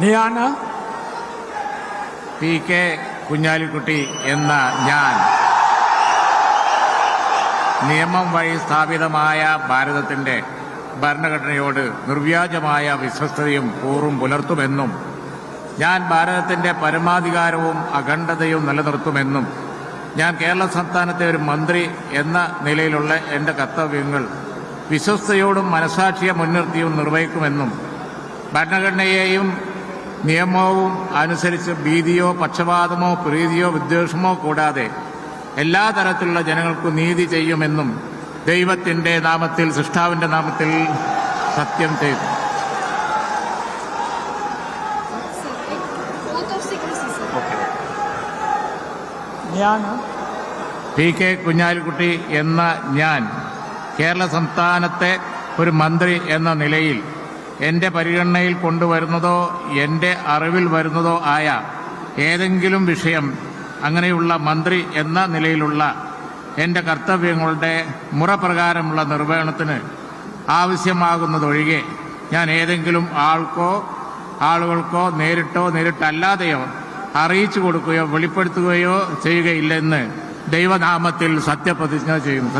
ഞാൻ P K Kunhalikutty എന്ന ഞാൻ നിയമം വഴി സ്ഥാപിതമായ ഭാരതത്തിന്റെ ഭരണഘടനയോട് നിർവ്യാജമായ വിശ്വസ്തതയും കൂറും പുലർത്തുമെന്നും ഞാൻ ഭാരതത്തിന്റെ പരമാധികാരവും അഖണ്ഡതയും നിലനിർത്തുമെന്നും ഞാൻ കേരള സംസ്ഥാനത്തെ ഒരു മന്ത്രി എന്ന നിലയിലുള്ള എന്റെ കർത്തവ്യങ്ങൾ വിശ്വസ്തയോടും മനസാക്ഷിയെ മുൻനിർത്തിയും നിർവഹിക്കുമെന്നും ഭരണഘടനയെയും നിയമവും അനുസരിച്ച് ഭീതിയോ പക്ഷപാതമോ പ്രീതിയോ വിദ്വേഷമോ കൂടാതെ എല്ലാ തരത്തിലുള്ള ജനങ്ങൾക്കും നീതി ചെയ്യുമെന്നും ദൈവത്തിന്റെ നാമത്തിൽ സൃഷ്ടാവിന്റെ നാമത്തിൽ സത്യം ചെയ്തു. ഞാൻ പി കെ കുഞ്ഞാലിക്കുട്ടി എന്ന ഞാൻ കേരള സംസ്ഥാനത്തെ ഒരു മന്ത്രി എന്ന നിലയിൽ എന്റെ പരിഗണനയിൽ കൊണ്ടുവരുന്നതോ എന്റെ അറിവിൽ വരുന്നതോ ആയ ഏതെങ്കിലും വിഷയം അങ്ങനെയുള്ള മന്ത്രി എന്ന നിലയിലുള്ള എന്റെ കർത്തവ്യങ്ങളുടെ മുറപ്രകാരമുള്ള നിർവഹണത്തിന് ആവശ്യമാകുന്നതൊഴികെ ഞാൻ ഏതെങ്കിലും ആളുകൾക്കോ നേരിട്ടോ നേരിട്ടല്ലാതെയോ അറിയിച്ചു കൊടുക്കുകയോ വെളിപ്പെടുത്തുകയോ ചെയ്യുകയില്ലെന്ന് ദൈവനാമത്തിൽ സത്യം ചെയ്യുന്നു.